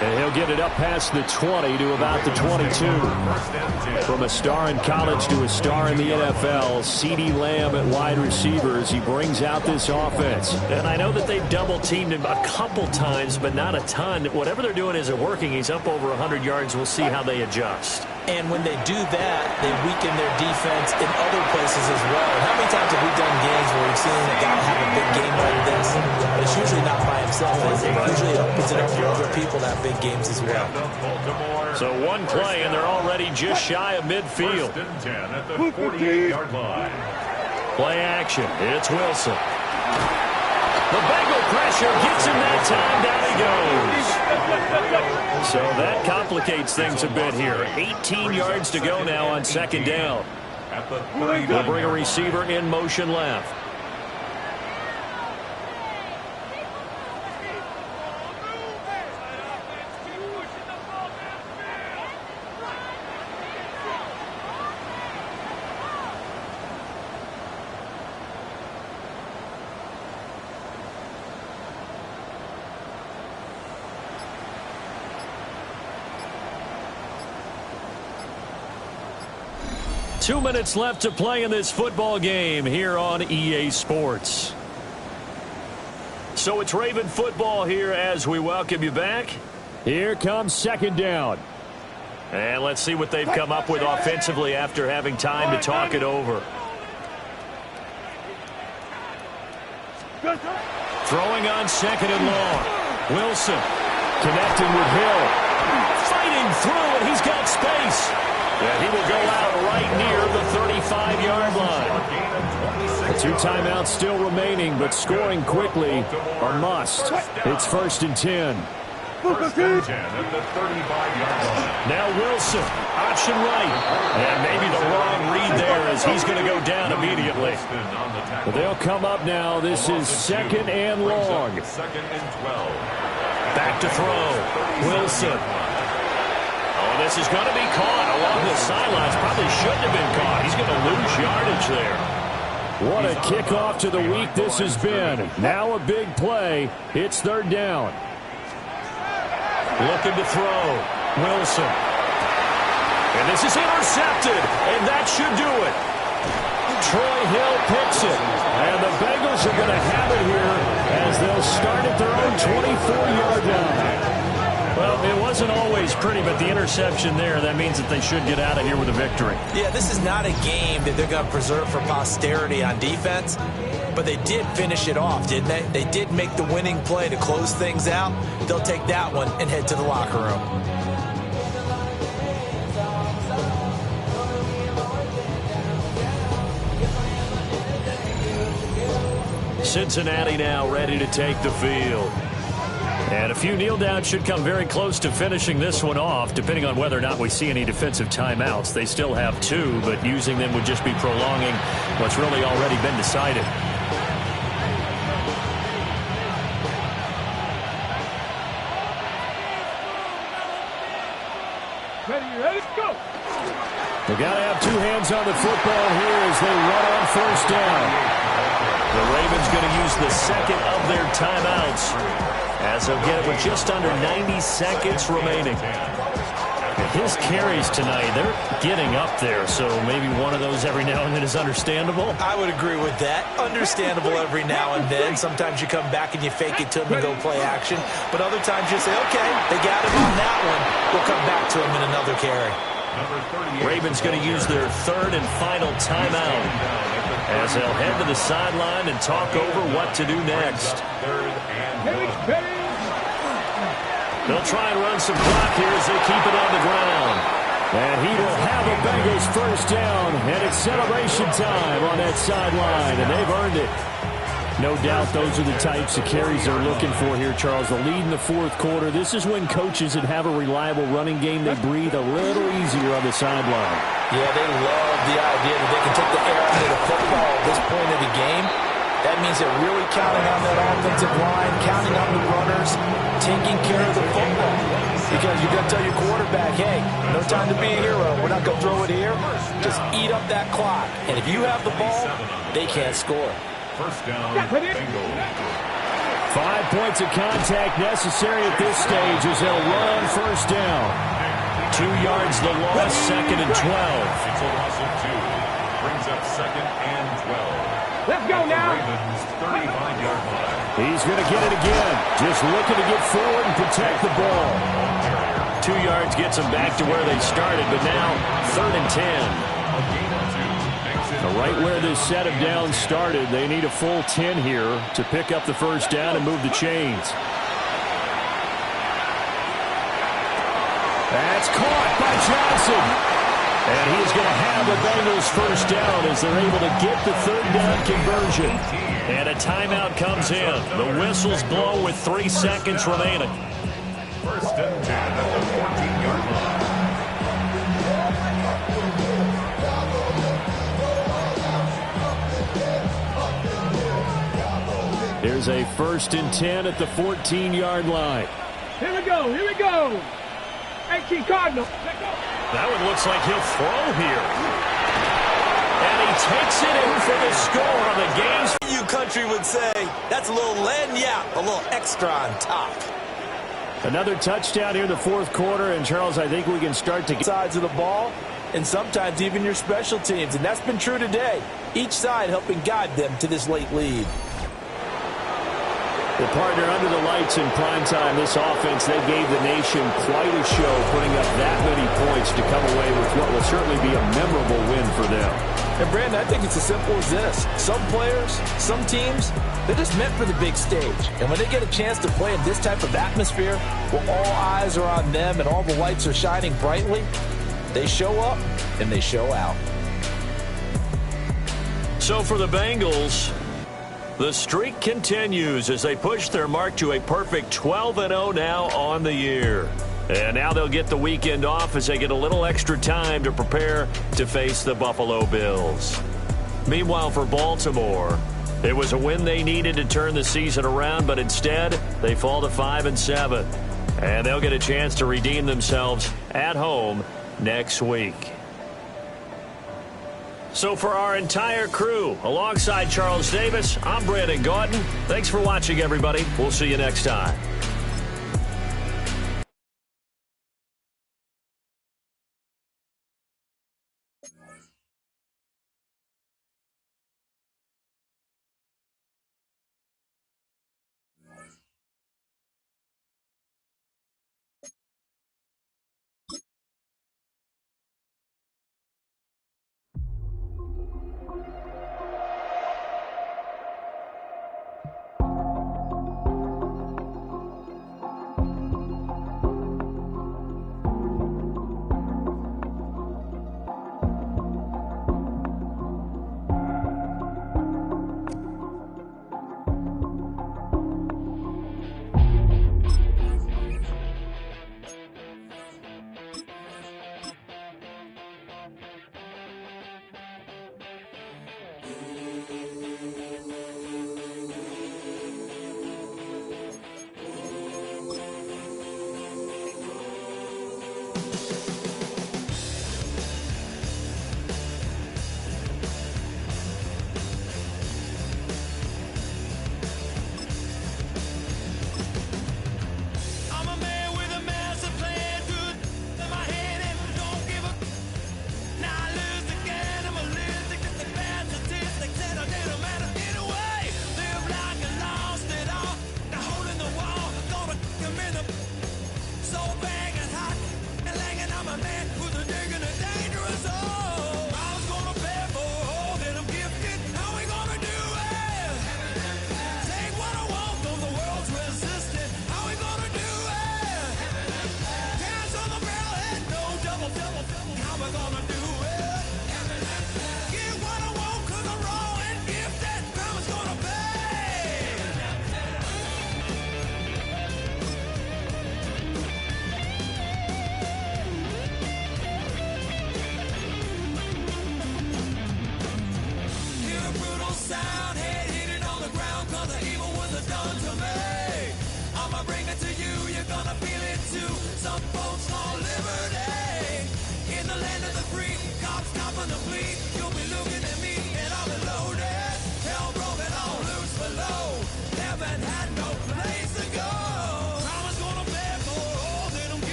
And he'll get it up past the 20 to about the 22. From a star in college to a star in the NFL, C.D. Lamb at wide receivers. He brings out this offense. And I know that they've double-teamed him a couple times, but not a ton. Whatever they're doing isn't working. He's up over 100 yards. We'll see how they adjust. And when they do that, they weaken their defense in other places as well. And how many times have we done games where we've seen a guy have a big game like this? But it's usually not by himself, is it? Usually it opens it up for other people to have big games as well. So one play, and they're already just shy of midfield. 1st and 10 at the 48-yard line. Play action. It's Wilson. The Bengal pressure gets him that time. Down he goes. So that complicates things a bit here. 18 yards to go now on 2nd down. They'll bring a receiver in motion left. Two minutes left to play in this football game here on EA Sports. So it's Raven football here as we welcome you back. Here comes 2nd down. And let's see what they've come up with offensively after having time to talk it over. Throwing on 2nd and long. Wilson connecting with Hill. Fighting through, and he's got space. And he will go out right near the 35-yard line. The 2 timeouts still remaining, but scoring quickly a must. It's 1st and 10. 1st and 10 at the 35-yard line. Now Wilson, option right. And maybe the wrong read there as he's going to go down immediately. But they'll come up now. This is 2nd and long. 2nd and 12. Back to throw. Wilson. Oh, this is going to be caught along the sidelines. Probably shouldn't have been caught. He's going to lose yardage there. What a kickoff to the week this has been. Now a big play. It's 3rd down. Looking to throw. Wilson. And this is intercepted. And that should do it. Troy Hill picks it. And the Bengals are going to have it here as they'll start at their own 24-yard line. Well, it wasn't always pretty, but the interception there, that means that they should get out of here with a victory. Yeah, this is not a game that they're going to preserve for posterity on defense, but they did finish it off, didn't they? They did make the winning play to close things out. They'll take that one and head to the locker room. Cincinnati now ready to take the field. And a few kneel downs should come very close to finishing this one off, depending on whether or not we see any defensive timeouts. They still have 2, but using them would just be prolonging what's really already been decided. Ready, go! They've got to have 2 hands on the football here as they run on 1st down. The Ravens going to use the 2nd of their timeouts, as they'll get it with just under 90 seconds remaining. His carries tonight, they're getting up there, so maybe one of those every now and then is understandable. I would agree with that. Understandable every now and then. Sometimes you come back and you fake it to him and go play action. But other times you say, okay, they got him on that one. We'll come back to him in another carry. Ravens going to use their 3rd and final timeout as they'll head to the sideline and talk over what to do next. They'll try and run some clock here as they keep it on the ground. And he will have a Bengals 1st down, and it's celebration time on that sideline, and they've earned it. No doubt those are the types of carries they're looking for here, Charles. The lead in the 4th quarter. This is when coaches that have a reliable running game, they breathe a little easier on the sideline. Yeah, they love the idea that they can take the air out of the football at this point of the game. That means they're really counting on that offensive line, counting on the runners, taking care of the football. Because you're going to tell your quarterback, hey, no time to be a hero. We're not going to throw it here. Just eat up that clock. And if you have the ball, they can't score. 1st down, Bengals. 5 points of contact necessary at this stage as they'll run on 1st down. 2 yards the loss, 2nd and 12. It's a loss of 2. Brings up 2nd and 12. Let's go now. Ravens 35-yard line. He's going to get it again. Just looking to get forward and protect the ball. 2 yards gets them back to where they started, but now 3rd and 10. Right where this set of downs started, they need a full 10 here to pick up the first down and move the chains. That's caught by Johnson. And he's going to have the Bengals first down as they're able to get the 3rd down conversion. And a timeout comes in. The whistles blow with 3 seconds remaining. 1st and 10 at the 14-yard line. Here's a 1st and 10 at the 14-yard line. Here we go, here we go. 18 Cardinal. That one looks like he'll throw here. And he takes it in for the score on the game's. You country would say, that's a little lagniappe, a little extra on top. Another touchdown here in the 4th quarter, and Charles, I think we can start to get Sides of the ball, and sometimes even your special teams, and that's been true today. Each side helping guide them to this late lead. the partner under the lights in prime time. This offense, they gave the nation quite a show, putting up that many points to come away with what will certainly be a memorable win for them. And, Brandon, I think it's as simple as this. Some players, some teams, they're just meant for the big stage. And when they get a chance to play in this type of atmosphere, where all eyes are on them and all the lights are shining brightly, they show up and they show out. So for the Bengals, the streak continues as they push their mark to a perfect 12-0 now on the year. And now they'll get the weekend off as they get a little extra time to prepare to face the Buffalo Bills. Meanwhile, for Baltimore, it was a win they needed to turn the season around, but instead they fall to 5-7. And they'll get a chance to redeem themselves at home next week. So for our entire crew, alongside Charles Davis, I'm Brandon Gaudin. Thanks for watching, everybody. We'll see you next time.